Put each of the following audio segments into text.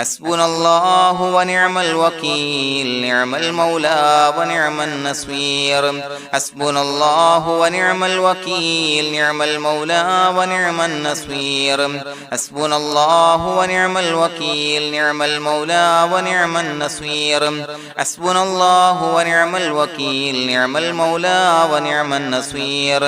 حسبنا الله ونعم الوكيل نعم المولى ونعم النصير حسبنا الله ونعم الوكيل نعم المولى ونعم النصير حسبنا الله ونعم الوكيل نعم المولى ونعم النصير حسبنا الله ونعم الوكيل نعم المولى ونعم النصير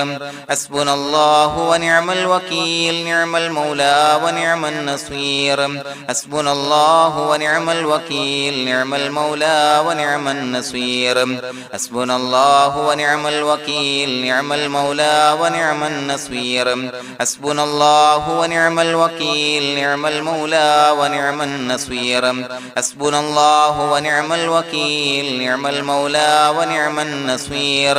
حسبنا الله ونعم الوكيل نعم المولى ونعم النصير حسبنا الله ونعم الوكيل نعم المولى ونعم النصير حسبنا الله ونعم الوكيل نعم المولى ونعم النصير حسبنا الله ونعم الوكيل نعم المولى ونعم النصير حسبنا الله ونعم الوكيل نعم المولى ونعم النصير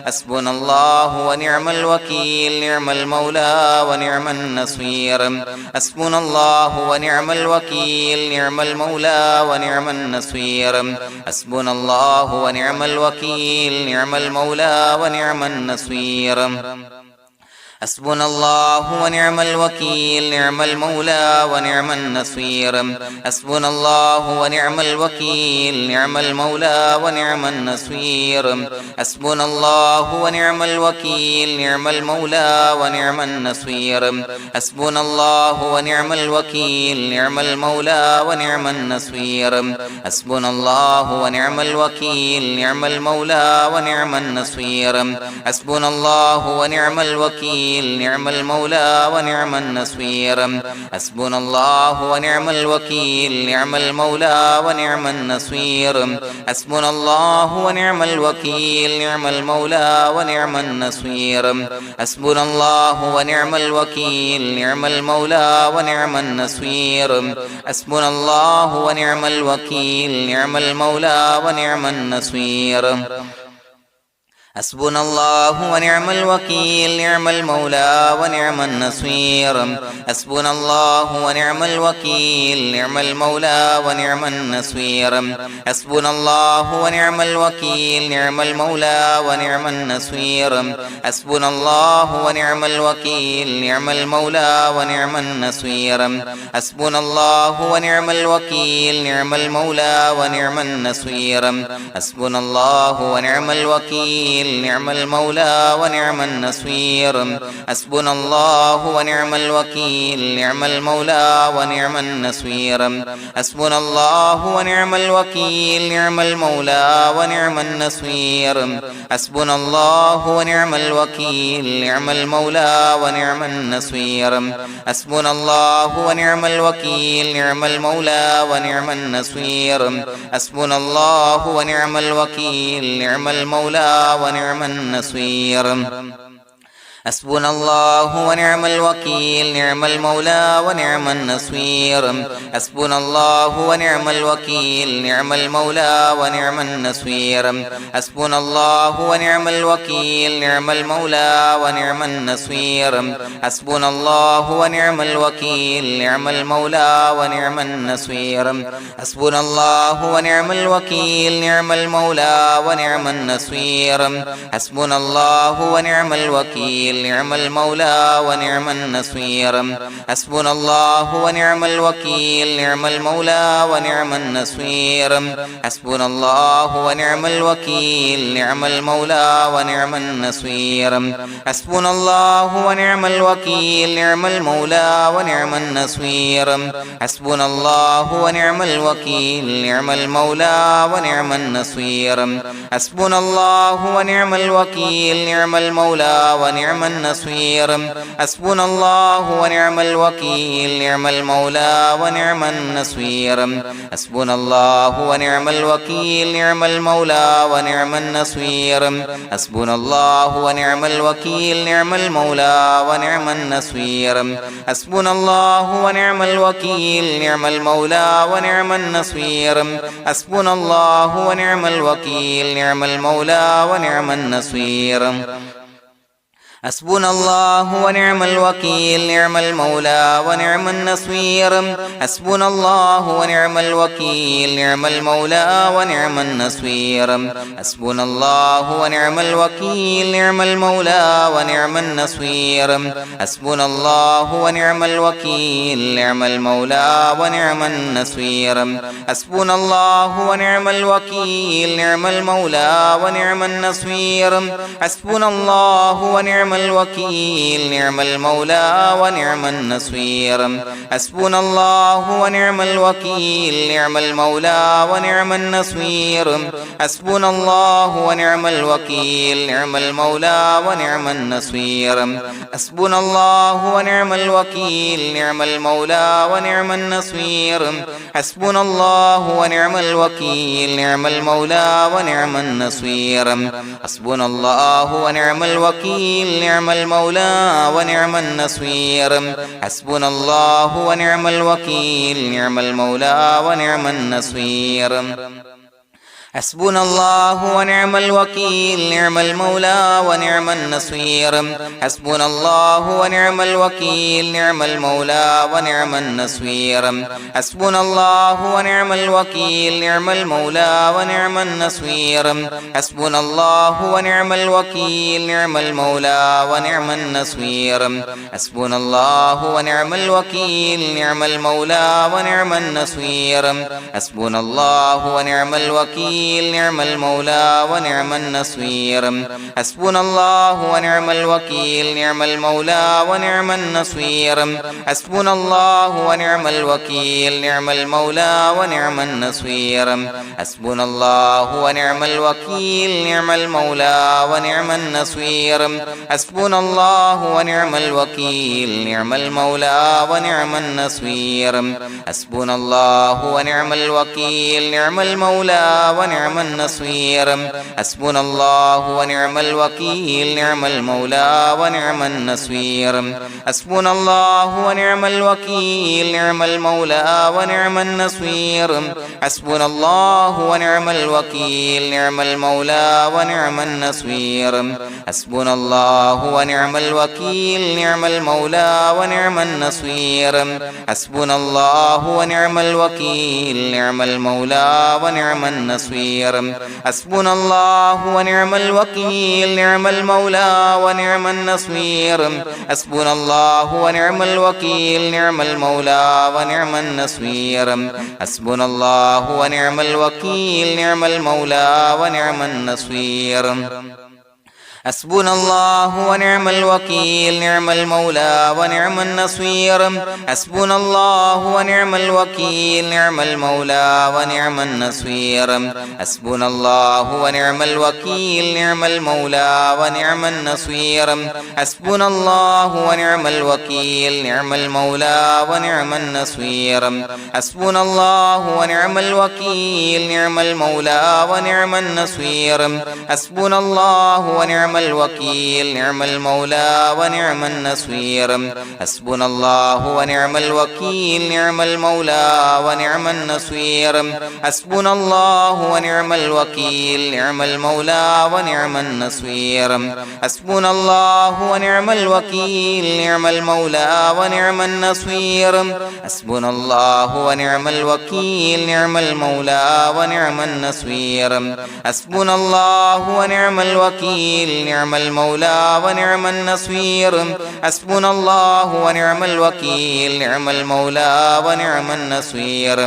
حسبنا الله ونعم الوكيل نعم المولى ونعم النصير حسبنا الله ونعم الوكيل نعم المولى ونعم النصير حسبنا الله ونعم الوكيل نعم المولى ونعم النصير حسبنا الله ونعم الوكيل نعم المولى ونعم النصير حسبنا الله ونعم الوكيل نعم المولى ونعم النصير حسبنا الله ونعم الوكيل نعم المولى ونعم النصير حسبنا الله ونعم الوكيل نعم المولى ونعم النصير حسبنا الله ونعم الوكيل نعم المولى ونعم النصير حسبنا الله ونعم الوكيل نعم المولى ونعم النصير حسبنا الله ونعم الوكيل نعم المولى ونعم النصير حسبنا الله ونعم الوكيل نعم المولى ونعم النصير حسبنا الله ونعم الوكيل نعم المولى ونعم النصير حسبنا الله ونعم الوكيل نعم المولى ونعم النصير حسبنا الله ونعم الوكيل نعم المولى ونعم النصير حسبنا الله ونعم الوكيل نعم المولى ونعم النصير حسبنا الله ونعم الوكيل نعم المولى ونعم النصير حسبنا الله ونعم الوكيل نعم المولى ونعم النصير حسبنا الله ونعم الوكيل نعم المولى ونعم النصير حسبنا الله ونعم الوكيل نعم المولى ونعم النصير حسبنا الله ونعم الوكيل نعم المولى ونعم النصير حسبنا الله ونعم الوكيل نعم المولى ونعم النصير حسبنا الله ونعم الوكيل نعم المولى ونعم النصير حسبنا الله ونعم الوكيل نعم المولى ونعم النصير حسبنا الله ونعم الوكيل نعم المولى ونعم النصير حسبنا الله ونعم الوكيل نعم المولى ونعم النصير حسبنا الله ونعم الوكيل نعم المولى ونعم النصير حسبنا الله ونعم الوكيل نعم المولى ونعم النصير حسبنا الله ونعم الوكيل نعم المولى ونعم النصير حسبنا الله ونعم الوكيل نعم المولى ونعم النصير حسبنا الله ونعم الوكيل نعم المولى ونعم النصير حسبنا الله ونعم الوكيل نعم المولى ونعم النصير حسبنا الله ونعم الوكيل نعم المولى ونعم النصير حسبنا الله ونعم الوكيل نعم المولى ونعم النصير حسبنا الله ونعم الوكيل نعم المولى ونعم النصير حسبنا الله ونعم الوكيل نعم المولى ونعم النصير حسبنا الله ونعم الوكيل نعم المولى ونعم النصير حسبنا الله ونعم الوكيل نعم المولى ونعم النصير حسبنا الله ونعم الوكيل نعم المولى ونعم النصير حسبنا الله ونعم الوكيل نعم المولى ونعم النصير حسبنا الله ونعم الوكيل نعم المولى ونعم النصير حسبنا الله ونعم الوكيل نعم المولى ونعم النصير حسبنا الله ونعم الوكيل نعم المولى ونعم النصير حسبنا الله ونعم الوكيل نعم المولى ونعم النصير حسبنا الله ونعم الوكيل نعم المولى ونعم النصير حسبنا الله ونعم الوكيل نعم المولى ونعم النصير حسبنا الله ونعم الوكيل نعم المولى ونعم النصير حسبنا الله ونعم الوكيل نعم المولى ونعم النصير حسبنا الله ونعم الوكيل نعم المولى ونعم النصير حسبنا الله ونعم الوكيل نعم المولى ونعم النصير حسبنا الله ونعم الوكيل نعم المولى ونعم النصير حسبنا الله ونعم الوكيل نعم المولى ونعم النصير حسبنا الله ونعم الوكيل نعم المولى ونعم النصير حسبنا الله ونعم الوكيل نعم المولى ونعم النصير حسبنا الله ونعم الوكيل نعم المولى ونعم النصير حسبنا الله ونعم الوكيل نعم المولى ونعم النصير حسبنا الله ونعم الوكيل نعم المولى ونعم النصير حسبنا الله ونعم الوكيل نعم المولى ونعم النصير حسبنا الله ونعم الوكيل نعم المولى ونعم النصير حسبنا الله ونعم الوكيل نعم المولى ونعم النصير حسبنا الله ونعم الوكيل نعم المولى ونعم النصير حسبنا الله ونعم الوكيل نعم المولى ونعم النصير حسبنا الله ونعم الوكيل نعم المولى ونعم النصير حسبنا الله ونعم الوكيل نعم المولى ونعم النصير حسبنا الله ونعم الوكيل نعم المولى ونعم النصير حسبنا الله ونعم الوكيل نعم المولى ونعم النصير حسبنا الله ونعم الوكيل نعم المولى ونعم النصير حسبنا الله ونعم الوكيل نعم المولى ونعم النصير حسبنا الله ونعم الوكيل نعم المولى ونعم النصير حسبنا الله ونعم الوكيل نعم المولى ونعم النصير حسبنا الله ونعم الوكيل نعم المولى ونعم النصير حسبنا الله ونعم الوكيل نعم المولى ونعم النصير حسبنا الله ونعم الوكيل نعم المولى ونعم النصير حسبنا الله ونعم الوكيل نعم المولى ونعم النصير حسبنا الله ونعم الوكيل نعم المولى ونعم النصير حسبنا الله ونعم الوكيل نعم المولى ونعم النصير حسبنا الله ونعم الوكيل نعم المولى ونعم النصير حسبنا الله ونعم الوكيل نعم المولى ونعم النصير حسبنا الله ونعم الوكيل نعم المولى ونعم النصير حسبنا الله ونعم الوكيل نعم المولى ونعم النصير حسبنا الله ونعم الوكيل نعم المولى ونعم النصير حسبنا الله ونعم الوكيل نعم المولى ونعم النصير حسبنا الله ونعم الوكيل نعم المولى ونعم النصير حسبنا الله ونعم الوكيل نعم المولى ونعم النصير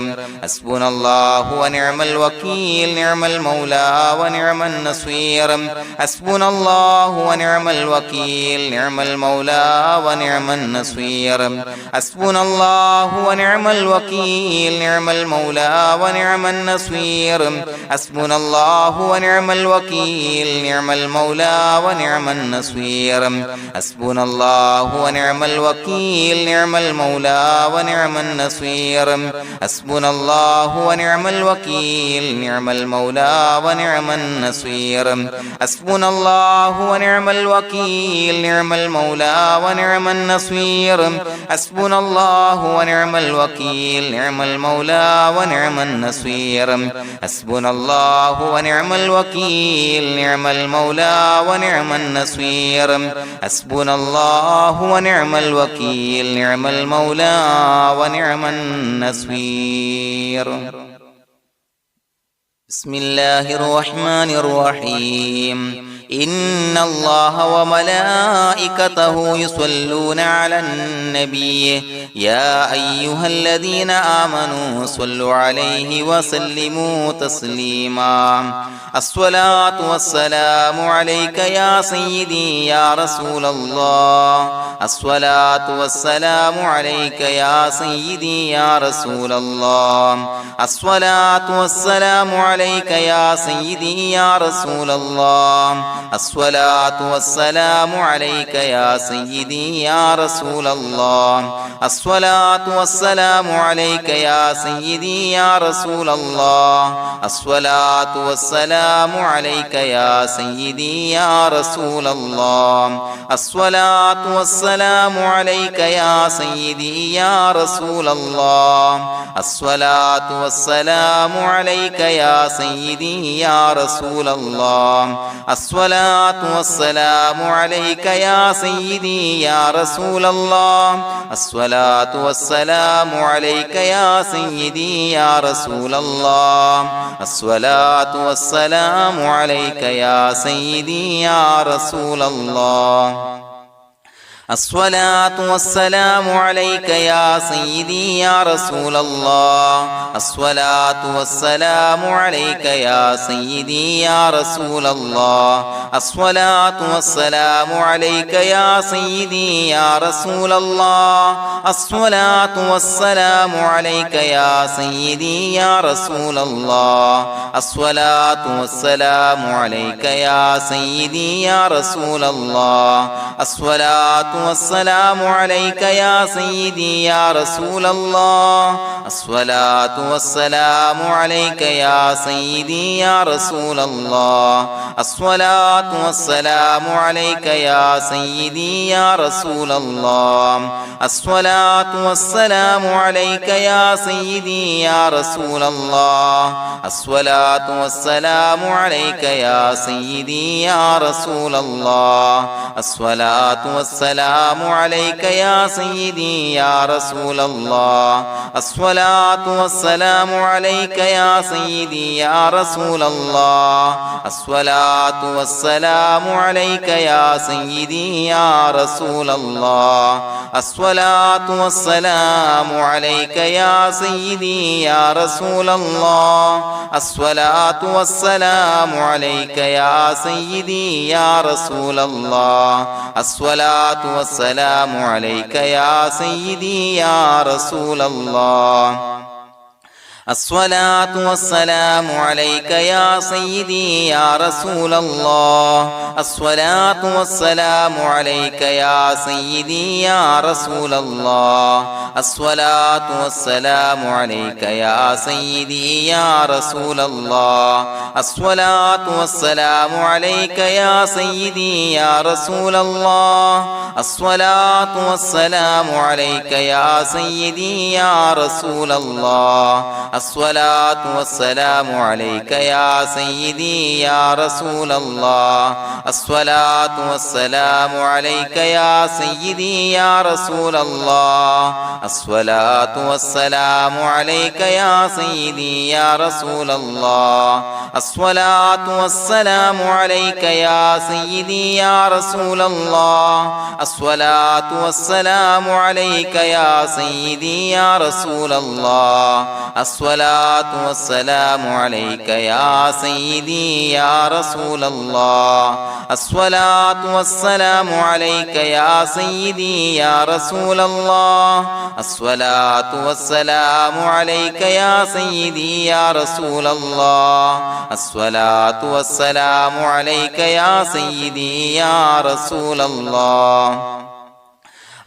حسبنا الله ونعم الوكيل نعم المولى ونعم النصير حسبنا الله ونعم الوكيل نعم المولى ونعم النصير حسبنا الله ونعم الوكيل نعم المولى ونعم النصير حسبنا الله ونعم الوكيل نعم المولى ونعم النصير حسبنا الله ونعم الوكيل نعم المولى ونعم النصير حسبنا الله ونعم الوكيل نعم المولى ونعم النصير حسبنا الله ونعم الوكيل نعم المولى ونعم النصير حسبنا الله ونعم الوكيل نعم المولى ونعم النصير حسبنا الله ونعم الوكيل نعم المولى ونعم النصير حسبنا الله ونعم الوكيل نعم المولى ونعم النصير بسم الله الرحمن الرحيم إن الله وملائكته يصلون على النبي يا أيها الذين آمنوا صلوا عليه وسلموا تسليما الصلاة والسلام عليك يا سيدي يا رسول الله الصلاة والسلام عليك يا سيدي يا رسول الله الصلاة والسلام عليك يا سيدي يا رسول الله الصلاة والسلام عليك يا سيدي يا رسول الله الصلاة والسلام عليك يا سيدي يا رسول الله الصلاة والسلام عليك يا سيدي يا رسول الله الصلاة والسلام عليك يا سيدي يا رسول الله الصلاة والسلام عليك يا سيدي يا رسول الله الصلاة والسلام عليك يا سيدي يا رسول الله الصلاة والسلام عليك يا سيدي يا رسول الله الصلاة والسلام عليك يا سيدي يا رسول الله الصلاة والسلام عليك يا سيدي يا رسول الله الصلاة والسلام عليك يا سيدي يا رسول الله الصلاة والسلام عليك يا سيدي يا رسول الله الصلاة والسلام عليك يا سيدي يا رسول الله الصلاة والسلام عليك يا سيدي يا رسول الله الصلاة والسلام عليك يا سيدي يا رسول الله الصلاة والسلام عليك يا سيدي يا رسول الله الصلاة والسلام عليك يا سيدي يا رسول الله الصلاة والسلام عليك يا سيدي يا رسول الله الصلاة والسلام عليك يا سيدي يا رسول الله الصلاة والسلام عليك يا سيدي يا رسول الله الصلاة والسلام عليك يا سيدي يا رسول الله الصلاة والسلام عليك يا سيدي يا رسول الله الصلاة والسلام عليك يا سيدي يا رسول الله الصلاة والسلام عليك يا سيدي يا رسول الله الصلاة والسلام عليك يا سيدي يا رسول الله الصلاة والسلام عليك يا سيدي يا رسول الله الصلاة والسلام عليك يا سيدي يا رسول الله الصلاة والسلام عليك يا سيدي يا رسول الله الصلاة والسلام عليك يا سيدي يا رسول الله الصلاة والسلام عليك يا سيدي يا رسول الله الصلاة والسلام عليك يا سيدي يا رسول الله الصلاة والسلام عليك يا سيدي يا رسول الله الصلاة والسلام عليك يا سيدي يا رسول الله الصلاة والسلام عليك يا سيدي يا رسول الله الصلاة والسلام عليك يا سيدي يا رسول الله الصلاة والسلام عليك يا سيدي يا رسول الله الصلاة والسلام عليك يا سيدي يا رسول الله الصلاة والسلام عليك يا سيدي يا رسول الله الصلاة والسلام عليك يا سيدي يا رسول الله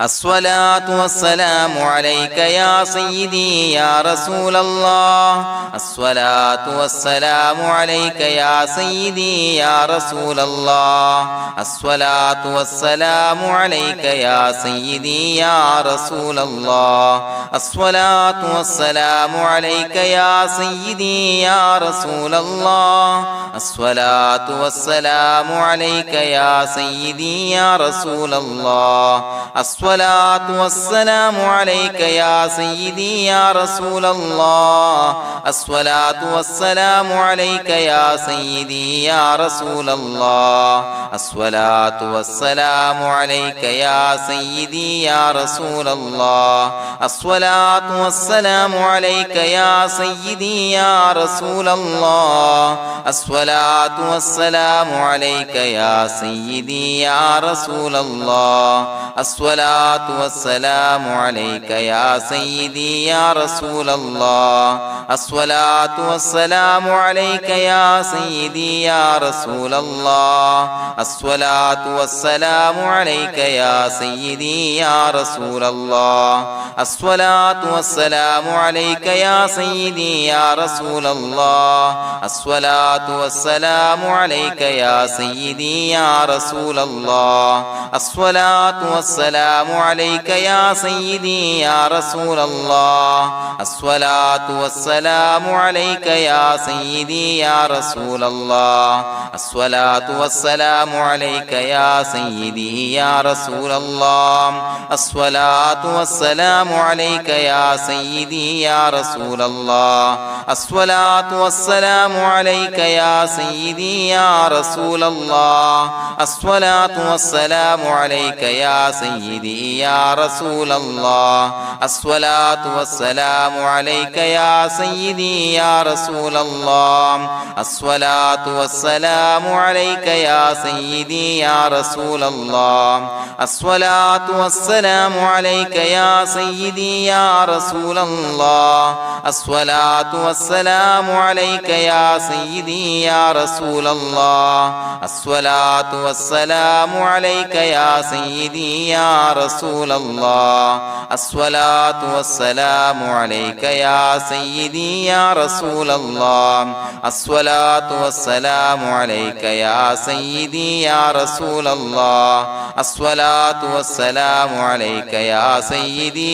الصلاة والسلام عليك يا سيدي يا رسول الله الصلاة والسلام عليك يا سيدي يا رسول الله الصلاة والسلام عليك يا سيدي يا رسول الله الصلاة والسلام عليك يا سيدي يا رسول الله الصلاة والسلام عليك يا سيدي يا رسول الله الصلاة والسلام عليك يا سيدي يا رسول الله الصلاة والسلام عليك يا سيدي يا رسول الله الصلاة والسلام عليك يا سيدي يا رسول الله الصلاة والسلام عليك يا سيدي يا رسول الله الصلاة والسلام عليك يا سيدي يا رسول الله الصلاة والسلام عليك يا سيدي يا رسول الله الصلاة والسلام عليك يا سيدي يا رسول الله الصلاة والسلام عليك يا سيدي يا رسول الله الصلاة والسلام عليك يا سيدي يا رسول الله الصلاة والسلام عليك يا سيدي يا رسول الله الصلاة والسلام عليك يا سيدي يا رسول الله الصلاة والسلام عليك يا سيدي يا رسول الله الصلاة والسلام عليك يا سيدي يا رسول الله الصلاة والسلام عليك يا سيدي يا رسول الله الصلاة والسلام عليك يا سيدي يا رسول الله الصلاة والسلام عليك يا سيدي يا رسول الله الصلاة والسلام عليك يا سيدي يا رسول الله الصلاة والسلام عليك يا سيدي يا رسول الله الصلاة والسلام عليك يا سيدي يا رسول الله الصلاة والسلام عليك يا سيدي يا رسول الله الصلاة والسلام عليك يا سيدي يا رسول الله الصلاة والسلام عليك يا سيدي يا رسول الله الصلاة والسلام عليك يا سيدي يا رسول الله الصلاة والسلام عليك يا سيدي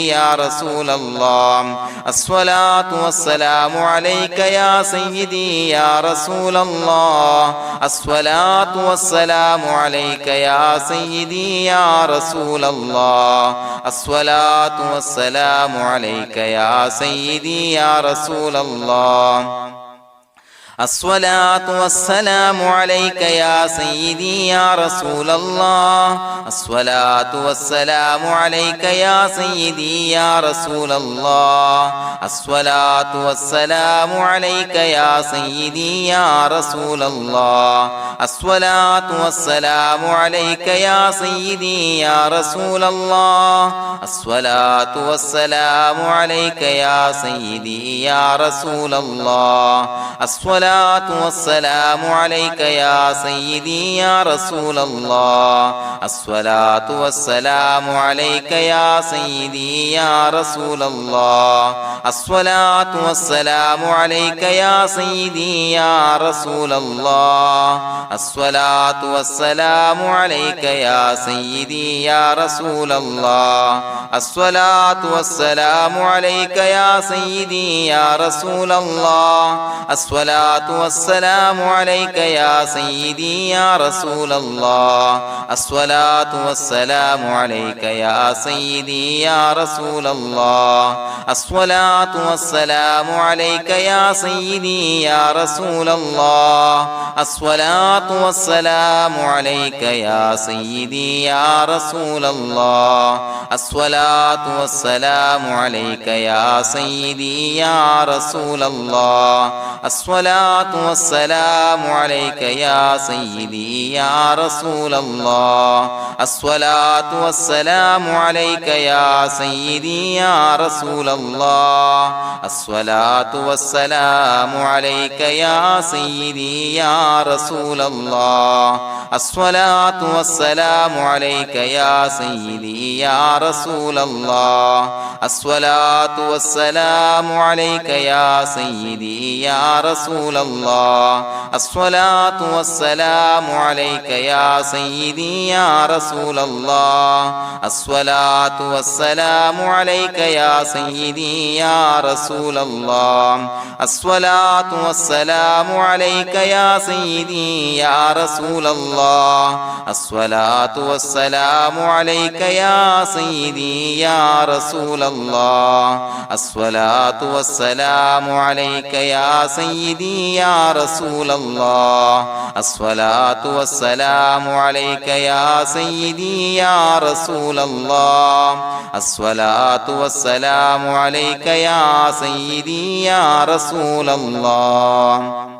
يا رسول الله الصلاة والسلام عليك يا سيدي يا رسول الله الصلاة والسلام عليك يا سيدي يا رسول الله الصلاة والسلام عليك يا سيدي يا رسول الله الصلاة والسلام عليك يا سيدي يا رسول الله الصلاة والسلام عليك يا سيدي يا رسول الله الصلاة والسلام عليك يا سيدي يا رسول الله الصلاة والسلام عليك يا سيدي يا رسول الله الصلاة والسلام عليك يا سيدي يا رسول الله الصلاة والسلام عليك يا سيدي يا رسول الله الصلاة والسلام عليك يا سيدي يا رسول الله الصلاة والسلام عليك يا سيدي يا رسول الله الصلاة والسلام عليك يا سيدي يا رسول الله الصلاة والسلام عليك يا سيدي يا رسول الله الصلاة والسلام عليك يا سيدي يا رسول الله الصلاة والسلام عليك يا سيدي يا رسول الله الصلاة والسلام عليك يا سيدي يا رسول الله الصلاة والسلام عليك يا سيدي يا رسول الله الصلاة والسلام عليك يا سيدي يا رسول الله الصلاة الصلاة والسلام عليك يا سيدي يا رسول الله الصلاة والسلام عليك يا سيدي يا رسول الله الصلاة والسلام عليك يا سيدي يا رسول الله الصلاة والسلام عليك يا سيدي يا رسول الله الصلاة والسلام عليك يا سيدي يا رسول الله الصلاة والسلام عليك يا سيدي يا رسول الله الصلاة والسلام عليك يا سيدي يا رسول الله الصلاة والسلام عليك يا سيدي يا رسول الله الصلاة والسلام عليك يا سيدي يا رسول الله الصلاة والسلام عليك يا سيدي يا رسول الله الصلاة والسلام عليك يا سيدي يا رسول الله الصلاة والسلام عليك يا سيدي يا رسول الله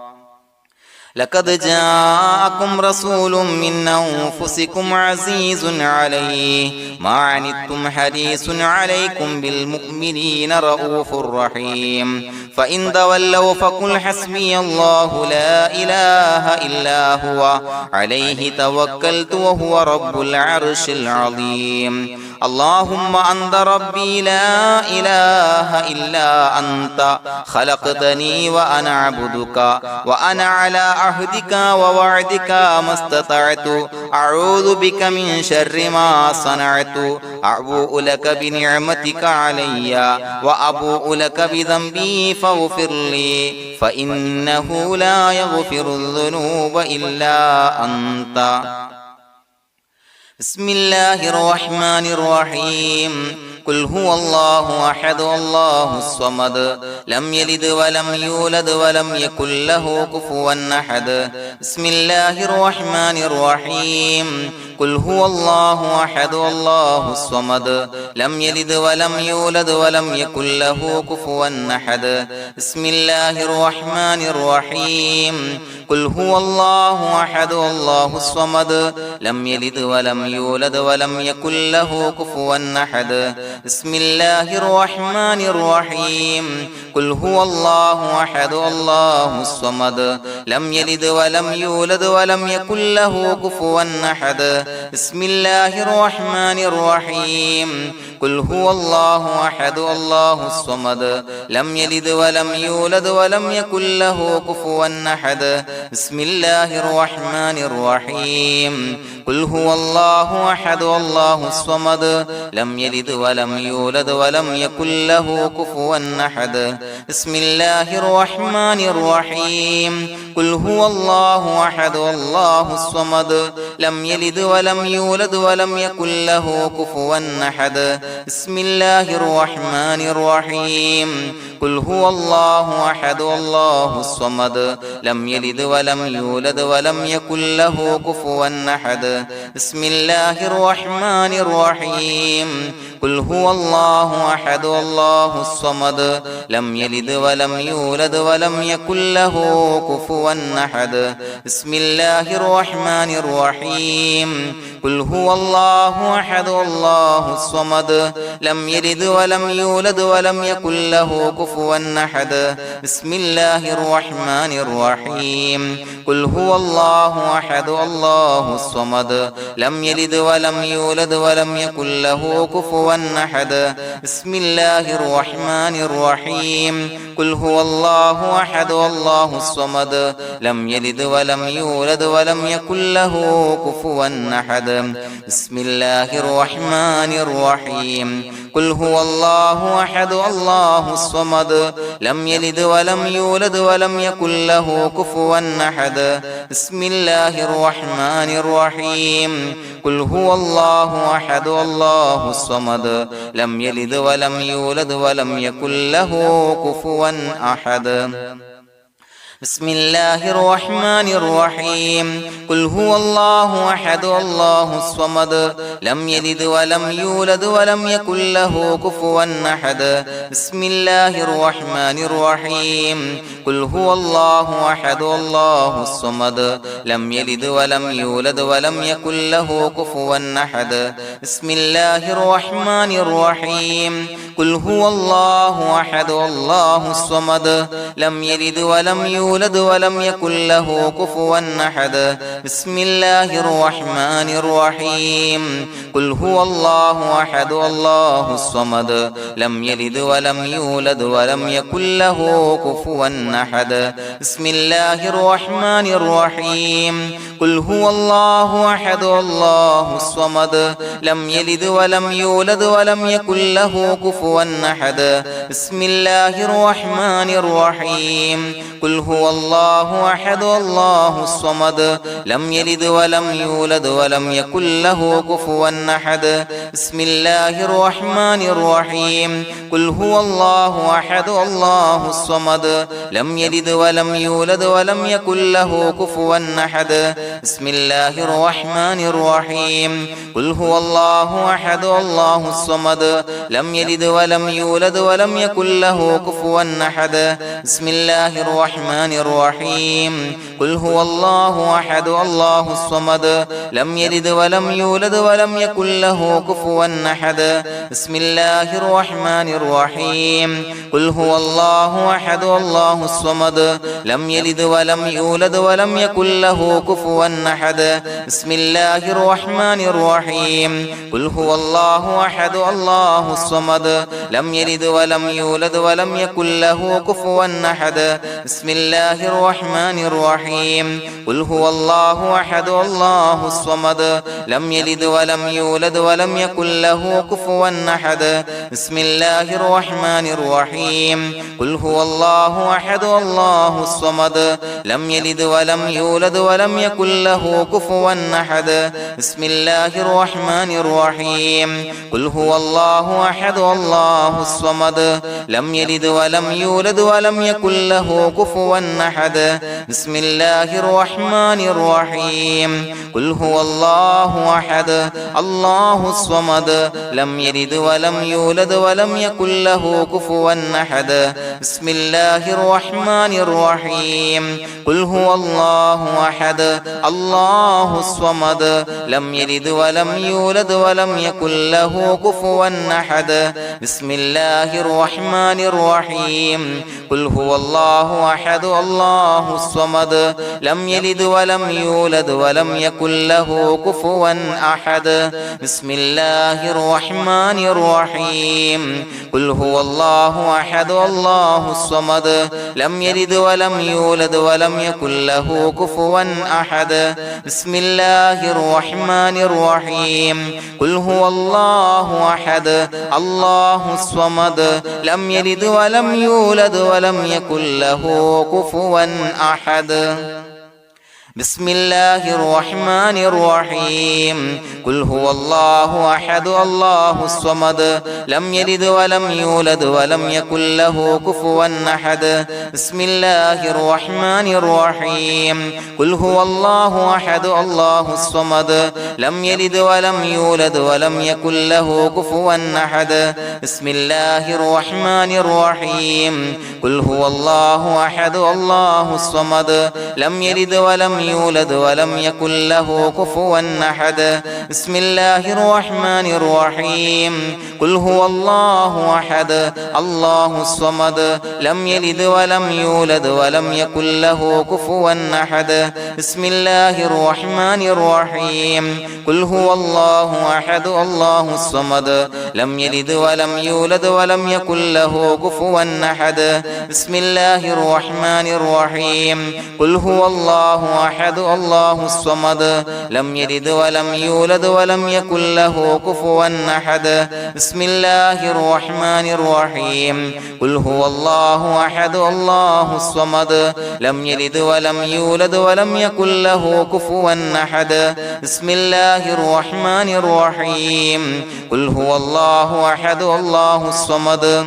لقد جاءكم رسول من أنفسكم عزيز عليه ما عنتم حريص عليكم بالمؤمنين رؤوف رحيم فإن تولوا فقل حسبي الله لا إله إلا هو عليه توكلت وهو رب العرش العظيم اللهم أنت ربي لا إله إلا أنت خلقتني وأنا عبدك وأنا على عهدك ووعدك ما استطعت أعوذ بك من شر ما صنعت أبوء لك بنعمتك علي وأبوء لك بذنبي فاغفر لي فإنه لا يغفر الذنوب إلا أنت بسم الله الرحمن الرحيم قل هو الله أحد الله الصمد لم يلد ولم يولد ولم يكن له كفوا أحد بسم الله الرحمن الرحيم قل هو الله أحد الله الصمد لم يلد ولم يولد ولم يكن له كفوا أحد بسم الله الرحمن الرحيم قل هو الله أحد الله الصمد لم يلد ولم يولد ولم يكن له كفوا أحد بسم الله الرحمن الرحيم قل هو الله أحد الله الصمد لم يلد ولم يولد ولم يكن له كفوا أحد بسم الله الرحمن الرحيم قل هو الله أحد الله الصمد لم يلد ولم يولد ولم يكن له كفوا أحد بسم الله الرحمن الرحيم قل هو الله أحد الله الصمد لم يلد ولم يولد ولم يكن له كفوا أحد بسم الله الرحمن الرحيم قل هو الله أحد الله الصمد لم يلد ولم يولد ولم يكن له كفوا أحد بسم الله الرحمن الرحيم قل هو الله أحد الله الصمد لم يلد ولم يولد ولم يكن له كفوا أحد بسم الله الرحمن الرحيم قل هو الله أحد الله الصمد لم يلد ولم يولد ولم يكن له كفوا أحد بسم الله الرحمن الرحيم قل هو الله أحد الله الصمد لم يلد ولم يولد ولم يكن له كفوا أحد بسم الله الرحمن الرحيم قل هو الله أحد الله الصمد لم يلد ولم يولد ولم يكن له كفوا أحد بسم الله الرحمن الرحيم قل هو الله أحد الله الصمد لم يلد ولم يولد ولم يكن له كفوا أحد بسم الله الرحمن الرحيم قل هو الله أحد الله الصمد لم يلد ولم يولد ولم يكن له كفوا أحد بسم الله الرحمن الرحيم قل هو الله أحد الله الصمد لم يلد ولم يولد ولم يكن له كفوا أحد بسم الله الرحمن الرحيم قل هو الله أحد الله الصمد لم يلد ولم يولد ولم يكن له كفوا أحد بسم الله الرحمن الرحيم قل هو الله أحد الله الصمد لم يلد ولم يولد ولم يكن له كفوا أحد بسم الله الرحمن الرحيم قل هو الله أحد الله الصمد لم يلد ولم يولد ولم يكن له كفوا أحد بسم الله الرحمن الرحيم قل هو الله أحد الله الصمد لم يلد ولم يولد ولم يكن له كفوا أحد بسم الله الرحمن الرحيم قل هو الله أحد الله الصمد لم يلد ولم يولد ولم يكن له كفوا أحد بسم الله الرحمن الرحيم قل هو الله أحد الله الصمد لم يلد ولم يولد ولم يكن له كفوا أحد بسم الله الرحمن الرحيم قل هو الله أحد الله الصمد لم يلد ولم يولد ولم يكن له كفوا أحد بسم الله الرحمن الرحيم قل هو الله أحد الله الصمد لم يلد ولم يولد ولم يكن له كفوا أحد بسم الله الرحمن الرحيم قل هو الله أحد الله الصمد لم يلد ولم يولد ولم يكن له كفوا أحد بسم الله الرحمن الرحيم قل هو الله أحد الله الصمد لم يلد ولم يولد ولم يكن له كفوا أحد بسم الله الرحمن الرحيم قل هو الله أحد الله الصمد لم يلد ولم يولد ولم يكن له كفوا أحد بسم الله الرحمن الرحيم قل هو الله أحد الله الصمد لم يلد ولم يولد ولم يكن له كفوا أحد بسم الله الرحمن الرحيم قل هو الله أحد الله الصمد لم يلد ولم يولد ولم يكن له كفوا أحد بسم الله الرحمن الرحيم قل هو الله أحد الله الصمد لم يلد ولم يولد ولم يكن له كفوا أحد بسم الله الرحمن الرحيم قل هو الله أحد الله الصمد لم يلد ولم يولد ولم يكن له كفوا أحد بسم الله الرحمن الرحيم قل هو الله أحد الله الصمد لم يلد ولم يولد ولم يكن له كفوا أحد بسم الله الرحمن الرحيم قل هو الله أحد الله الصمد لم يلد ولم يولد ولم يكن له كفوا أحد بسم الله الرحمن الرحيم قل هو الله أحد الله الصمد لم يلد ولم يولد ولم يكن له كفوا أحد بسم الله الرحمن الرحيم قل هو الله أحد الله الصمد لم يلد ولم يولد ولم يكن له كفوا أحد بسم الله الرحمن الرحيم قل هو الله أحد الله الصمد لم يلد ولم يولد ولم يكن له كفوا أحد بسم الله الرحمن الرحيم قل هو الله أحد الله الصمد لم يلد ولم يولد ولم يكن له كفوا أحد بسم الله الرحمن الرحيم قل هو الله أحد الله الصمد لم يلد ولم يولد ولم يكن له كفوا أحد بسم الله الرحمن الرحيم قل هو الله أحد الله الصمد لم يلد ولم يولد ولم يكن له كفوا أحد بسم الله الرحمن الرحيم قل هو الله أحد الله الصمد لم يلد ولم يولد ولم يكن له كفوا أحد بسم الله الرحمن الرحيم قل هو الله أحد الله الصمد لم يلد ولم يولد ولم يكن له كفوا أحد بسم الله الرحمن الرحيم قل هو الله أحد الله الصمد لم يلد ولم يولد ولم يكن له كفوا أحد بسم الله الرحمن الرحيم قل هو الله أحد الله الصمد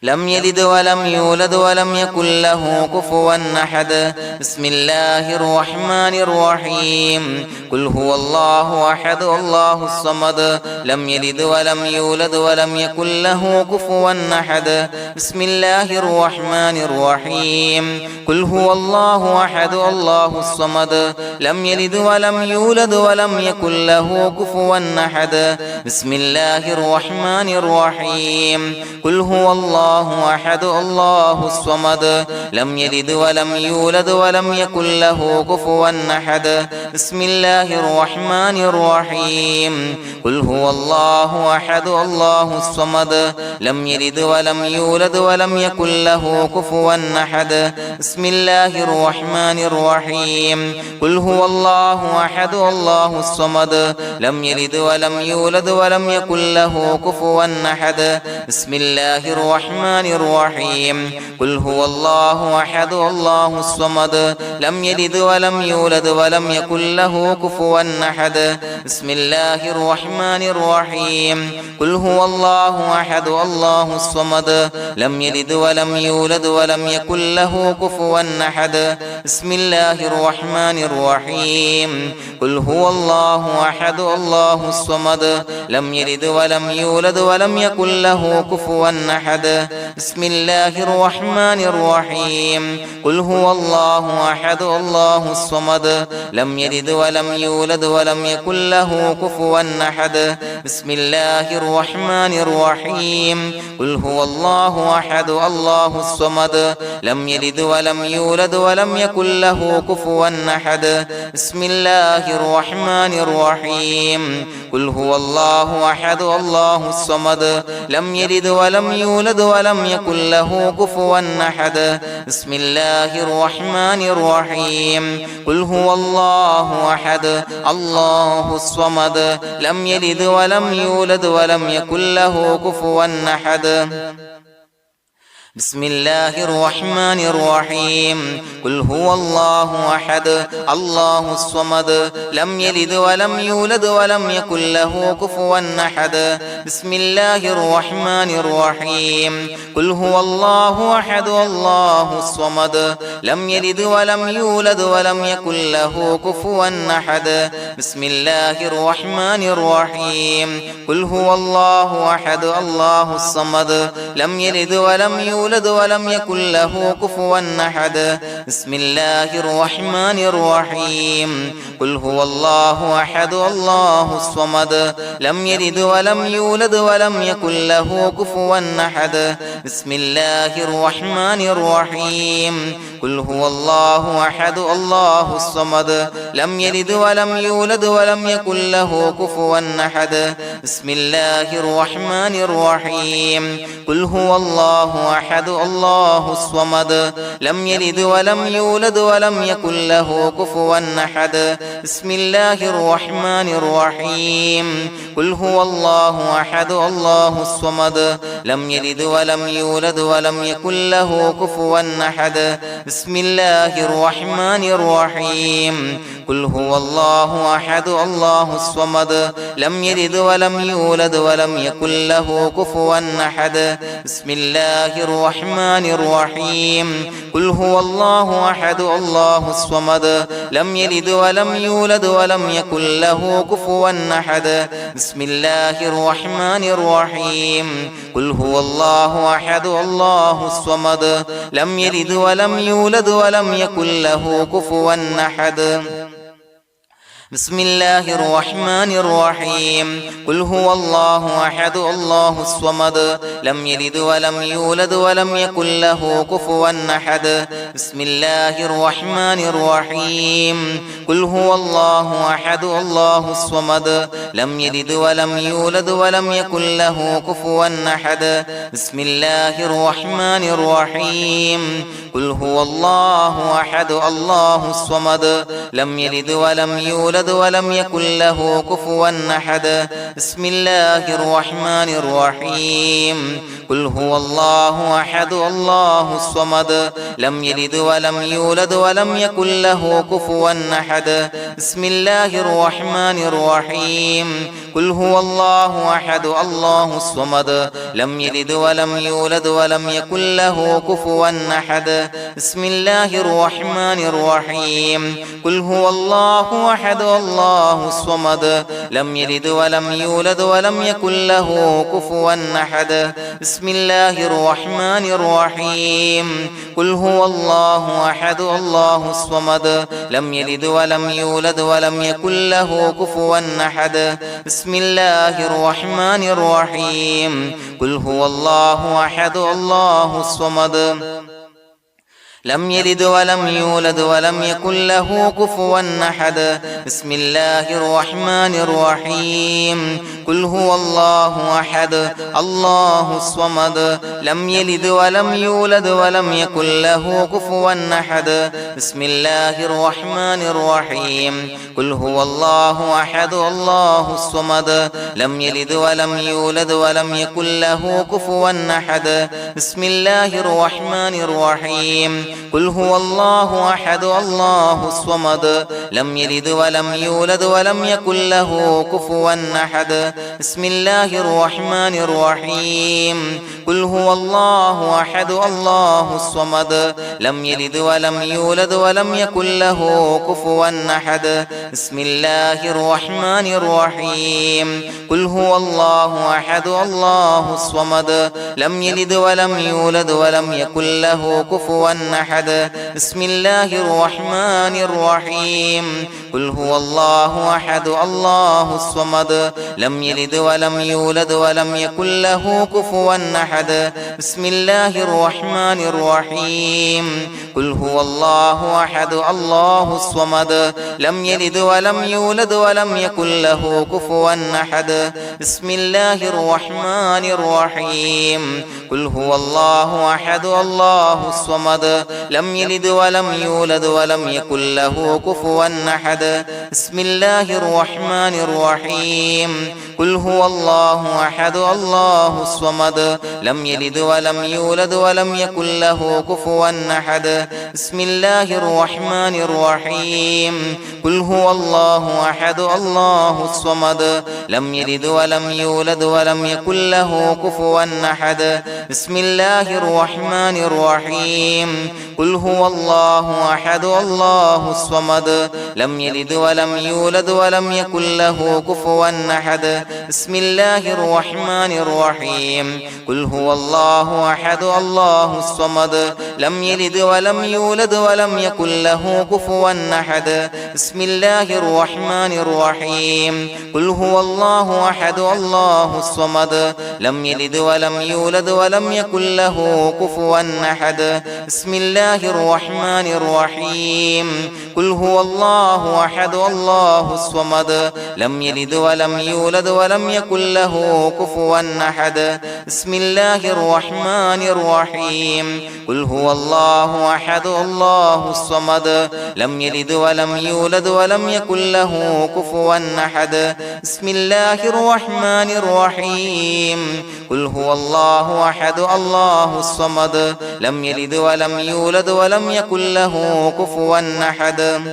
لم يلد ولم يولد ولم يكن له كفوا أحد بسم الله الرحمن الرحيم قل هو الله أحد الله الصمد لم يلد ولم يولد ولم يكن له كفوا أحد بسم الله الرحمن الرحيم قل هو الله أحد الله الصمد لم يلد ولم يولد ولم يكن له كفوا أحد بسم الله الرحمن الرحيم قل هو الله أحد الله الصمد لم يلد ولم يولد ولم يكن له كفوا أحد بسم الله الرحمن الرحيم قل هو الله أحد الله الصمد لم يلد ولم يولد ولم يكن له كفوا أحد بسم الله الرحمن الرحيم قل هو الله أحد الله الصمد لم يلد ولم يولد ولم يكن له كفوا أحد بسم الله الرحمن الرحيم قل هو الله أحد الله الصمد لم يلد ولم يولد ولم يكن له كفوا أحد بسم الله الرحمن الرحيم قل هو الله أحد الله الصمد لم يلد ولم يولد ولم يكن له كفوا أحد بسم الله الرحمن الرحيم قل هو الله أحد الله الصمد لم يلد ولم يولد ولم يكن له كفوا أحد بسم الله الرحمن الرحيم قل هو الله أحد الله الصمد لم يلد ولم يولد ولم يكن له كفوا أحد بسم الله الرحمن الرحيم قل هو الله أحد الله الصمد لم يلد ولم يولد ولم يكن له كفوا أحد بسم الله الرحمن الرحيم قل هو الله أحد الله الصمد لم يلد ولم يولد ولم يكن له كفوا أحد بسم الله الرحمن الرحيم قل هو الله أحد الله الصمد لم يلد ولم يولد ولم يكن له كفوا أحد بسم الله الرحمن الرحيم قل هو الله أحد الله الصمد لم يلد ولم يولد ولم يكن له كفوا أحد بسم الله الرحمن الرحيم قل هو الله أحد الله الصمد لم يلد ولم يولد ولم يكن له كفوا أحد بسم الله الرحمن الرحيم قل هو الله أحد الله الصمد لم يلد ولم يولد ولم يكن له كفوا أحد بسم الله الرحمن الرحيم قل هو الله أحد الله الصمد لم يلد ولم يولد ولم يكن له كفوا أحد بسم الله الرحمن الرحيم قل هو الله أحد الله الصمد لم يلد ولم يولد ولم يكن له كفوا أحد بسم الله الرحمن الرحيم قل هو الله أحد الله الصمد لم يلد ولم يولد ولم يكن له كفوا أحد بسم الله الرحمن الرحيم قل هو الله أحد الله الصمد لم يلد ولم يولد ولم يكن له كفوا أحد بسم الله الرحمن الرحيم قل هو الله أحد الله الصمد لم يلد ولم يولد ولم يكن له كفوا أحد بسم الله الرحمن الرحيم قل هو الله أحد الله الصمد لم يلد ولم يولد ولم يكن له كفوا أحد بسم الله الرحمن الرحيم قل هو الله أحد الله الصمد لم يلد ولم يولد ولم يكن له كفوا أحد بسم الله الرحمن الرحيم قل هو الله أحد الله الصمد لم يلد ولم يولد ولم يكن له كفوا أحد بسم الله الرحمن الرحيم قل هو الله أحد الله الصمد لم يلد ولم يولد ولم يكن له كفوا أحد بسم الله الرحمن الرحيم قل هو الله أحد الله الصمد لم يلد ولم يولد يولد ولم يكن له كفوا أحد بسم الله الرحمن الرحيم قل هو الله أحد الله الصمد لم يلد ولم يولد ولم يكن له كفوا أحد بسم الله الرحمن الرحيم قل هو الله أحد الله الصمد لم يلد ولم يولد ولم يكن له كفوا أحد بسم الله الرحمن الرحيم قل هو الله أحد الله الصمد لم يلد ولم يولد ولم يكن له كفوا أحد بسم الله الرحمن الرحيم قل هو الله أحد الله الصمد لم يلد ولم يولد ولم يكن له كفوا أحد بسم الله الرحمن الرحيم قل هو الله أحد الله الصمد لم يلد ولم يولد ولم يكن له كفوا أحد بسم الله الرحمن الرحيم قل هو الله أحد الله الصمد لم يلد ولم يولد ولم يكن له كفوا أحد بسم الله الرحمن الرحيم قل هو الله أحد الله الصمد لم يلد ولم يولد ولم يكن له كفوا أحد بسم الله الرحمن الرحيم قل هو الله أحد الله الصمد لم يلد ولم يولد ولم يكن له كفوا أحد بسم الله الرحمن الرحيم قل هو الله أحد الله الصمد لم يلد ولم يولد ولم يكن له كفوا أحد بسم الله الرحمن الرحيم قل هو الله أحد الله الصمد لم يلد ولم يولد ولم يكن له كفوا أحد بسم الله الرحمن الرحيم قل هو الله أحد الله الصمد لم يلد ولم يولد ولم يكن له كفوا أحد بسم الله الرحمن الرحيم قل هو الله أحد الله الصمد لم يلد ولم يولد ولم يكن له كفوا أحد بسم الله الرحمن الرحيم قل هو الله أحد الله الصمد لم يلد ولم يولد ولم يكن له كفوا أحد بسم الله الرحمن الرحيم قل هو الله أحد الله الصمد لم يلد ولم يولد ولم يكن له كفوا أحد بسم الله الرحمن الرحيم قل هو الله أحد الله الصمد لم يلد ولم يولد ولم يكن له كفوا أحد بسم الله الرحمن الرحيم قل هو الله أحد الله الصمد لم يلد ولم يولد ولم يكن له كفوا أحد بسم الله الرحمن الرحيم قل هو الله أحد الله الصمد لم يلد ولم يولد ولم يكن له كفوا أحد بسم الله الرحمن الرحيم قل هو الله أحد الله الصمد لم يلد ولم يولد ولم يكن له كفوا أحد بسم الله الرحمن الرحيم قل هو الله أحد الله الصمد لم يلد ولم يولد ولم يكن له كفوا أحد بسم الله الرحمن الرحيم قل هو الله أحد الله الصمد لم يلد ولم يولد ولم يكن له كفوا أحد بسم الله الرحمن الرحيم قل هو الله أحد الله الصمد لم يلد ولم يولد ولم يكن له كفوا أحد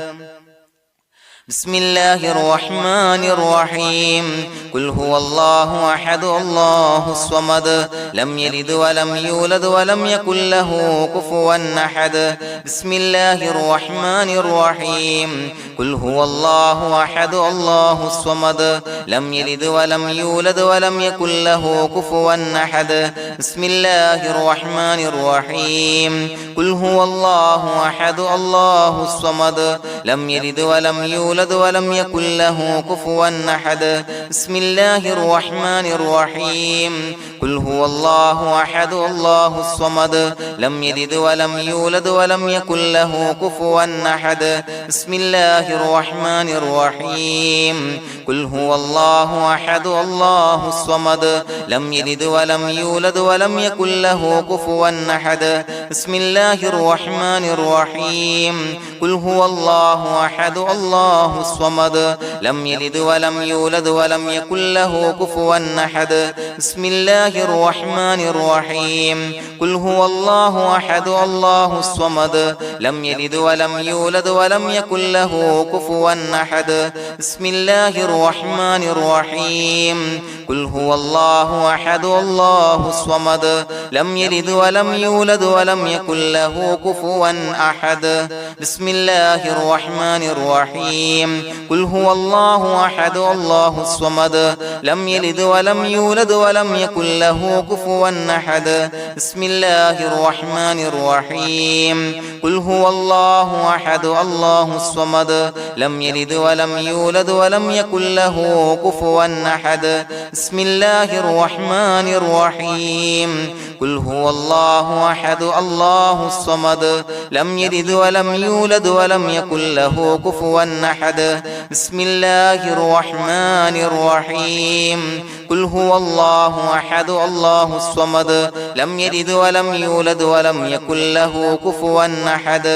بسم الله الرحمن الرحيم قل هو الله أحد الله الصمد لم يلد ولم يولد ولم يكن له كفوا أحد بسم الله الرحمن الرحيم قل هو الله أحد الله الصمد لم يلد ولم يولد ولم يكن له كفوا أحد بسم الله الرحمن الرحيم قل هو الله أحد الله الصمد لم يلد ولم يولد ولم يكن له كفوا أحد بسم الله الرحمن الرحيم قل هو الله أحد الله الصمد لم يلد ولم يولد ولم يكن له كفوا أحد بسم الله الرحمن الرحيم قل هو الله أحد الله الصمد لم يلد ولم يولد ولم يكن له كفوا أحد بسم الله الرحمن الرحيم قل هو الله الله أحد الله الصمد لم يلد ولم يولد ولم يكن له كفوا أحد بسم الله الرحمن الرحيم قل هو الله أحد الله الصمد لم يلد ولم يولد ولم يكن له كفوا أحد بسم الله الرحمن الرحيم قل هو الله أحد الله الصمد لم يلد ولم يولد ولم يكن له كفوا أحد بسم الله الرحمن الرحيم قل هو الله أحد الله الصمد لم يلد ولم يولد ولم يكن له كفوا أحد بسم الله الرحمن الرحيم قل هو الله أحد الله الصمد لم يلد ولم يولد ولم يكن له كفوا أحد بسم الله الرحمن الرحيم قل هو الله أحد الله الصمد لم يلد ولم يولد ولم يكن له كفوا أحد بسم الله الرحمن الرحيم قل هو الله أحد الله الصمد لم يلد ولم يولد ولم يكن له كفوا أحد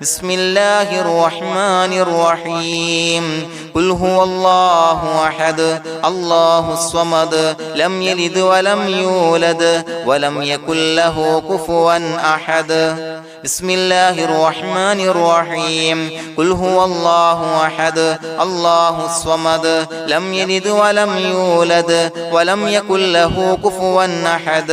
بسم الله الرحمن الرحيم قل هو الله أحد الله الصمد لم يلد ولم يولد ولم يكن له كفوا أحد بسم الله الرحمن الرحيم قل هو الله أحد الله الصمد لم يلد ولم يولد ولم يكن له كفوا أحد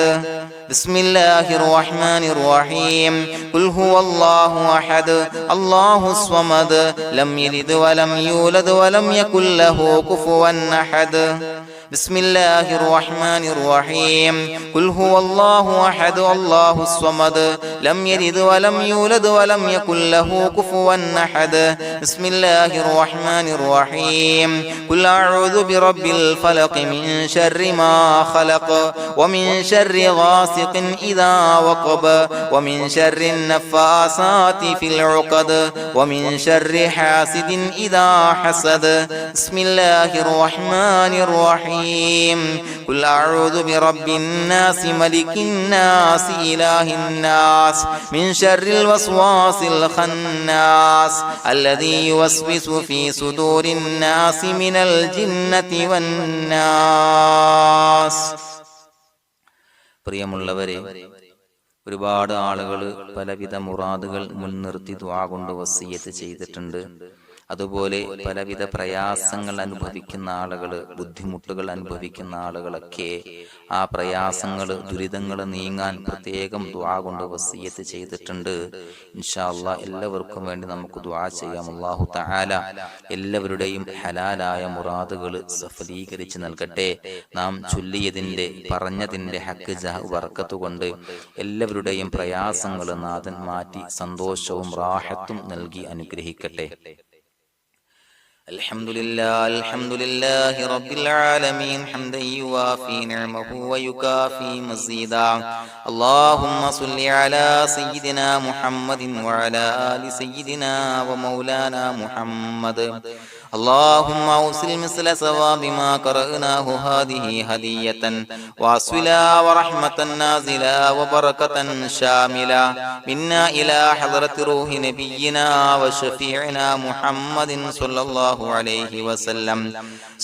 بسم الله الرحمن الرحيم قل هو الله أحد الله الصمد لم يلد ولم يولد ولم يكن له كفوا أحد بسم الله الرحمن الرحيم قل هو الله أحد الله الصمد لم يلد ولم يولد ولم يكن له كفوا أحد بسم الله الرحمن الرحيم قل أعوذ برب الفلق من شر ما خلق ومن شر غاسق إذا وقب ومن شر النفاثات في العقد ومن شر حاسد إذا حسد بسم الله الرحمن الرحيم قل أعوذ برب الناس ملك الناس إله الناس من شر الوسواس الخناس الذي يوسوس في صدور الناس من الجنة والناس. പ്രിയമുള്ളവരെ, ഒരുപാട് ആളുകൾ പലവിധ മുറാദുകൾ മുൻനിർത്തി ദുആ കൊണ്ട് വസിയ്യത്ത് ചെയ്തിട്ടുണ്ട്. അതുപോലെ പലവിധ പ്രയാസങ്ങൾ അനുഭവിക്കുന്ന ആളുകൾ, ബുദ്ധിമുട്ടുകൾ അനുഭവിക്കുന്ന ആളുകളൊക്കെ ആ പ്രയാസങ്ങൾ, ദുരിതങ്ങൾ നീങ്ങാൻ പ്രത്യേകം ദുആ കൊണ്ട് വസിയ്യത്ത് ചെയ്തിട്ടുണ്ട്. ഇൻഷാ അല്ലാഹ് എല്ലാവർക്കും വേണ്ടി നമുക്ക് ദുആ ചെയ്യാം. അല്ലാഹു തആല എല്ലാവരുടെയും ഹലാലായ മുറാദുകൾ സഫലീകരിച്ച് നൽകട്ടെ. നാം ചൊല്ലിയതിന്റെ, പറഞ്ഞതിന്റെ ഹക്ക് ജാഹ് ബർക്കത്ത് കൊണ്ട് എല്ലാവരുടെയും പ്രയാസങ്ങൾ നാഥൻ മാറ്റി സന്തോഷവും റാഹത്തും നൽകി അനുഗ്രഹിക്കട്ടെ. الحمد لله رب العالمين حمدا يوافي نعمه ويكافي مزيدا. اللهم صل على سيدنا محمد وعلى آل سيدنا ومولانا محمد. اللهم أوصل مثل ثواب ما قرأناه هذه هدية واصلا ورحمة نازلا وبركة شاملة منا إلى حضرة روح نبينا وشفيعنا محمد صلى الله عليه وسلم،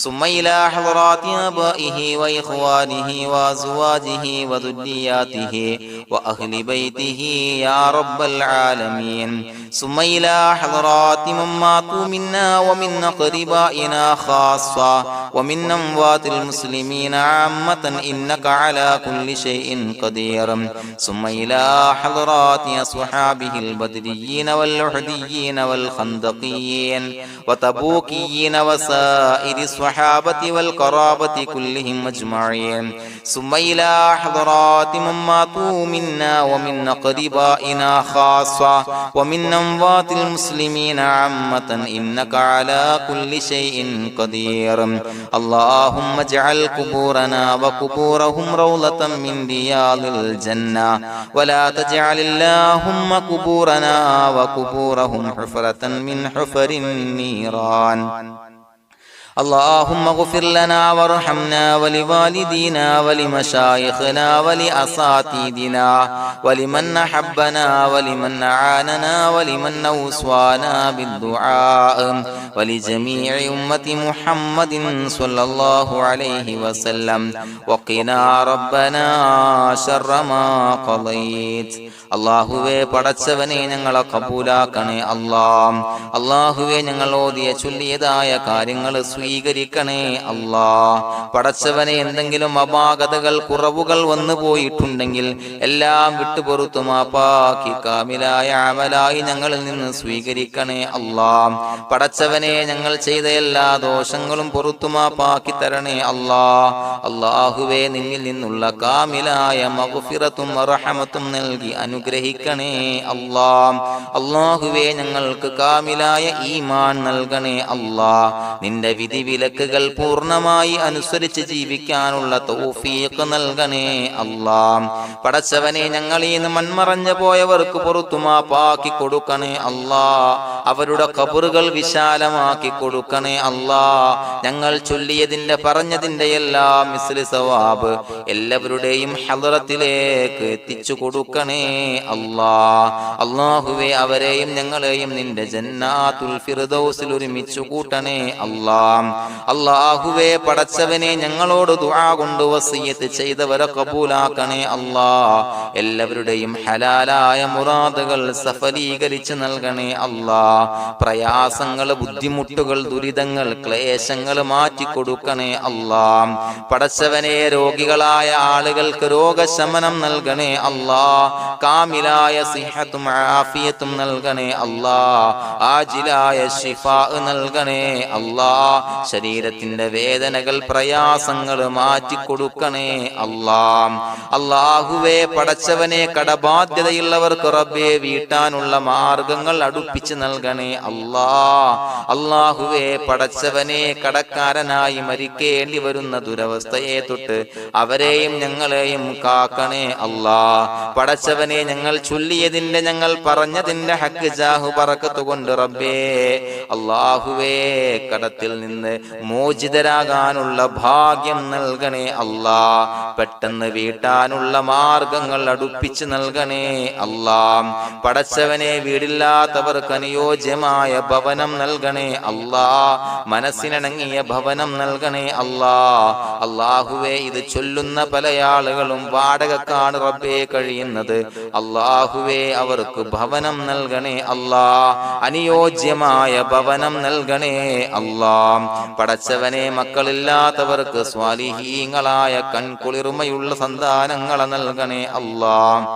ثم إلى حضرات آبائه وإخوانه وأزواجه وذرياته وأهل بيته يا رب العالمين، ثم إلى حضرات من ماتوا منا ومن أقربائنا خاصة ومن أموات المسلمين عامة إنك على كل شيء قدير، ثم إلى حضرات أصحابه البدريين والأحديين والخندقيين وتبوكيين وسائر الصحابة والقرابة كلهم أجمعين، ثم إلى حضرات من ماتوا منا ومن أقربائنا خاصة ومن أموات المسلمين عامة إنك على كل شيء قدير. اللهم اجعل قبورنا وقبورهم روضة من رياض الجنة، ولا تجعل اللهم قبورنا وقبورهم حفرة من حفر النيران. اللهم اغفر لنا وارحمنا ولوالدينا ولمشايخنا ولأساتذتنا ولمن أحبنا ولمن أعاننا ولمن أوصانا بالدعاء ولجميع أمة محمد صلى الله عليه وسلم وقنا ربنا شر ما قضيت. അള്ളാഹുവേ പടച്ചവനെ ഞങ്ങളെ കബൂലാക്കണേ അല്ലാഹ്. അള്ളാഹുവേ ഞങ്ങൾ ഓതിയ ചൊല്ലിയതായ കാര്യങ്ങൾ സ്വീകരിക്കണേ അല്ലാഹ്. പടച്ചവനെ എന്തെങ്കിലും അപാകതകൾ കുറവുകൾ വന്നു പോയിട്ടുണ്ടെങ്കിൽ എല്ലാം വിട്ടുപൊറുത്തു മാപ്പാക്കി കാമിലായ അമലായി ഞങ്ങളിൽ നിന്ന് സ്വീകരിക്കണേ അല്ലാഹ്. പടച്ചവനെ ഞങ്ങൾ ചെയ്ത എല്ലാ ദോഷങ്ങളും പൊറുത്തു മാപ്പാക്കി തരണേ അല്ലാഹ്. അള്ളാഹുവേ നിന്നിൽ നിന്നുള്ള കാമിലായ മഗ്ഫിറത്തും റഹമത്തും നൽകി അനുഗ്രഹിക്കണേ അല്ലാഹ്. അല്ലാഹുവേ ഞങ്ങൾക്ക് കാമിലായ ഈമാൻ നൽകണേ അല്ലാഹ്. നിന്റെ വിധി വിലക്കുകൾ പൂർണ്ണമായി അനുസരിച്ച് ജീവിക്കാനുള്ള തൗഫീഖ് നൽകണേ അല്ലാഹ്. പടച്ചവനെ ഞങ്ങളിൽ നിന്ന് മൺമറഞ്ഞു പോയവർക്ക് പുറത്തു മാപ്പാക്കി കൊടുക്കണേ അല്ലാഹ്. അവരുടെ ഖബറുകൾ വിശാലമാക്കി കൊടുക്കണേ അല്ലാഹ്. ഞങ്ങൾ ചൊല്ലിയതിന്റെ പറഞ്ഞതിന്റെ എല്ലാം മിസ്ലി സവാബ് എല്ലാവരുടെയും ഹളറത്തിലേക്ക് എത്തിച്ചു കൊടുക്കണേ അല്ലാഹ്. അല്ലാഹുവേ അവരെയും ഞങ്ങളെയും നിന്റെ ജന്നാത്തുൽ ഫിർദൗസിൽ ഒരുമിച്ചു കൂട്ടണേ അല്ലാഹ്. അല്ലാഹുവേ പടച്ചവനെ ഞങ്ങളോട് ദുആ കൊണ്ട് വസിയത്ത് ചെയ്തവരെ കബൂലാക്കണേ അല്ലാഹ്. എല്ലാവരുടെയും ഹലാലായ മുറാദുകൾ സഫലീകരിച്ച് നൽകണേ അല്ലാഹ്. പ്രയാസങ്ങൾ, ബുദ്ധിമുട്ടുകൾ, ദുരിതങ്ങൾ, ക്ലേശങ്ങൾ മാറ്റിക്കൊടുക്കണേ അല്ലാഹ്. പടച്ചവനെ രോഗികളായ ആളുകൾക്ക് രോഗശമനം നൽകണേ അല്ലാഹ്. കാമിലായ സിഹത്തും ആഫിയത്തും നൽകണേ അല്ലാഹ്. ആജിലായ ശിഫാ നൽകണേ അല്ലാഹ്. ശരീരത്തിന്റെ വേദനകൾ, പ്രയാസങ്ങൾ മാറ്റിക്കൊടുക്കണേ അല്ലാഹ്. അല്ലാഹുവേ പടച്ചവനെ കടബാധ്യതയുള്ളവർക്ക് റബ്ബേ വീട്ടാനുള്ള മാർഗങ്ങൾ അടുപ്പിച്ച് നൽകണേ അല്ലാഹ്. അല്ലാഹുവേ പടച്ചവനെ കടക്കാരനായി മരിക്കേണ്ടി വരുന്ന ദുരവസ്ഥയെ തൊട്ട് അവരെയും ഞങ്ങളെയും കാക്കണേ അല്ലാഹ്. പടച്ചവനെ ഞങ്ങൾ ചൊല്ലിയതിന്റെ, ഞങ്ങൾ പറഞ്ഞതിന്റെ ഹക്ക് ജാഹു ബറക്കത്ത് കൊണ്ട് റബ്ബേ അല്ലാഹുവേ കടത്തിൽ നിന്ന് മോചിതരാകാനുള്ള ഭാഗ്യം നൽകണേ അല്ലാഹ്. പെട്ടെന്ന് വീട്ടാനുള്ള മാർഗങ്ങൾ അടുപ്പിച്ച് നൽകണേ അല്ലാഹ്. പടച്ചവനെ വീടില്ലാത്തവർക്ക് അനുയോജ്യമായ ഭവനം നൽകണേ അല്ലാഹ്. മനസ്സിനിണങ്ങിയ ഭവനം നൽകണേ അല്ലാഹ്. അല്ലാഹുവേ ഇത് ചൊല്ലുന്ന പല ആളുകളും വാടകക്കാണ് റബ്ബേ കഴിയുന്നത്. അല്ലാഹുവേ അവർക്ക് ഭവനം നൽകണേ അല്ലാഹ്. അനുയോജ്യമായ ഭവനം നൽകണേ അല്ലാഹ്. പടച്ചവനെ മക്കളില്ലാത്തവർക്ക് സ്വാലിഹീങ്ങളായ കൺകുളിർമയുള്ള സന്താനങ്ങളെ നൽകണേ അല്ലാഹ്.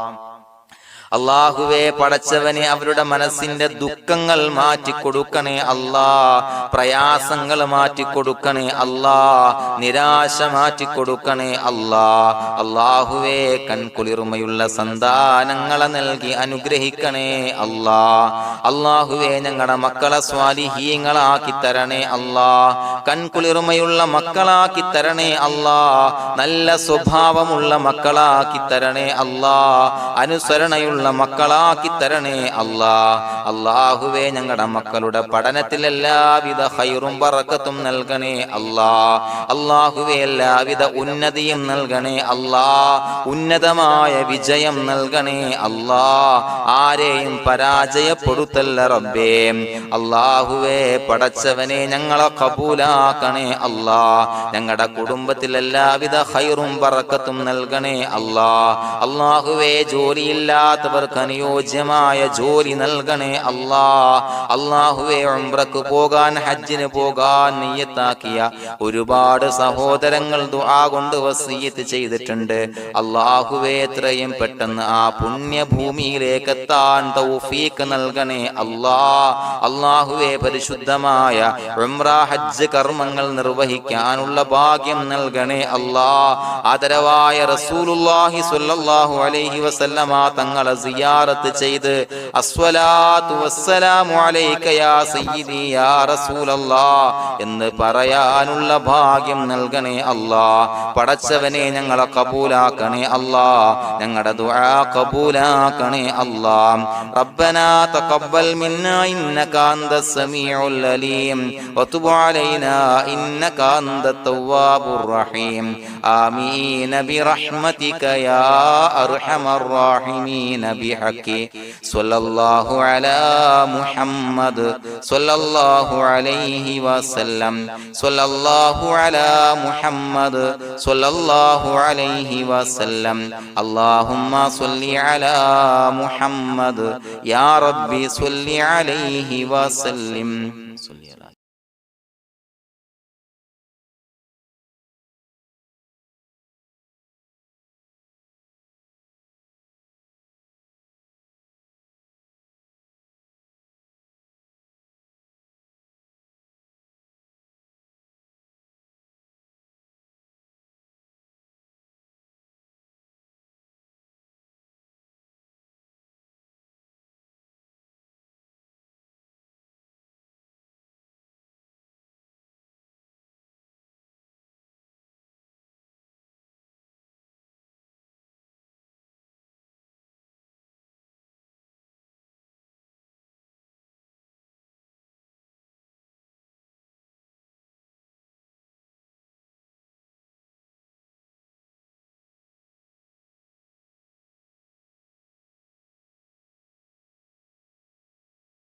അല്ലാഹുവേ പടച്ചവനെ അവരുടെ മനസ്സിന്റെ ദുഃഖങ്ങൾ മാറ്റിക്കൊടുക്കണേ അല്ലാഹ്. പ്രയാസങ്ങൾ മാറ്റിക്കൊടുക്കണേ അല്ലാഹ്. നിരാശ മാറ്റിക്കൊടുക്കണേ അല്ലാഹ്. അല്ലാഹുവേ കൺകുളിർമയുള്ള സന്താനങ്ങളെ നൽകി അനുഗ്രഹിക്കണേ അല്ലാഹ്. അല്ലാഹുവേ ഞങ്ങളുടെ മക്കളെ സ്വാലിഹീങ്ങളാക്കി തരണേ അല്ലാഹ്. കൺകുളിർമയുള്ള മക്കളാക്കി തരണേ അല്ലാഹ്. നല്ല സ്വഭാവമുള്ള മക്കളാക്കി തരണേ അല്ലാഹ്. അനുസരണയുള്ള മക്കളാക്കി തരണേ അല്ലാഹ്. അല്ലാഹുവേ ഞങ്ങളുടെ മക്കളുടെ പഠനത്തിൽ എല്ലാവിധ ഖൈറും ബറക്കത്തും നൽകണേ അല്ലാഹ്. അല്ലാഹുവേ എല്ലാവിധ ഉന്നതിയും നൽകണേ അല്ലാഹ്. ഉന്നതമായ വിജയം നൽകണേ അല്ലാഹ്. ആരെയും പരാജയപ്പെടുത്തല്ല റബ്ബേ. അല്ലാഹുവേ പടച്ചവനെ ഞങ്ങളെ കബൂലാക്കണേ അല്ലാഹ്. ഞങ്ങളുടെ കുടുംബത്തിൽ എല്ലാവിധ ഖൈറും ബറക്കത്തും നൽകണേ അല്ലാഹ്. അല്ലാഹുവേ ജോലിയില്ലാത്ത അനുയോജ്യമായ ജോലി നൽകണേ അല്ലാഹ്. അല്ലാഹുവേ ഉംറക്ക് പോകാൻ, ഹജ്ജിന് പോകാൻ നിയ്യത്താക്കിയ ഒരുപാട് സഹോദരങ്ങൾ ദുആ കൊണ്ട് വസിയത്ത് ചെയ്തിട്ടുണ്ട്. അല്ലാഹുവേ എത്രയും പെട്ടെന്ന് ആ പുണ്യഭൂമിയിലേക്ക് എത്താൻ തൗഫീഖ് നൽകണേ അല്ലാഹ്. അല്ലാഹുവേ പരിശുദ്ധമായ ഉംറ ഹജ്ജ് കർമ്മങ്ങൾ നിർവഹിക്കാനുള്ള ഭാഗ്യം നൽകണേ അല്ലാഹ്. ആദരവായ റസൂലുള്ളാഹി സ്വല്ലല്ലാഹു അലൈഹി വസല്ലമ തങ്ങളെ സിയാറത്ത് ചെയ്ത് അസ്സലാത്തു വസ്സലാമു അലൈക യാ സയ്യിദി യാ റസൂലല്ലാഹ് എന്ന് പറയാനുള്ള ഭാഗ്യം നൽകണേ അല്ലാഹ്. പടച്ചവനെ ഞങ്ങളെ കബൂലാക്കണേ അല്ലാഹ്, ഞങ്ങളുടെ ദുആ കബൂലാക്കണേ അല്ലാഹ്. റബ്ബനാ തഖബ്ബൽ മിന്നാ ഇന്നക അന്തസ് സമീഉൽ അലീം വതുബ് അലൈനാ ഇന്നക അന്തത് തവ്വാബുർ റഹീം. ആമീൻ ബിറഹ്മതിക യാ അർഹമർ റഹീമീൻ ബിഹഖി സ്വല്ലല്ലാഹു അലാ മുഹമ്മദ് സ്വല്ലല്ലാഹു അലൈഹി വസല്ലം സ്വല്ലല്ലാഹു അലാ മുഹമ്മദ് സ്വല്ലല്ലാഹു അലൈഹി വസല്ലം. അല്ലാഹുമ്മ സ്വല്ലി അലാ മുഹമ്മദ് യാ റബ്ബി സ്വല്ലി അലൈഹി വസല്ലം.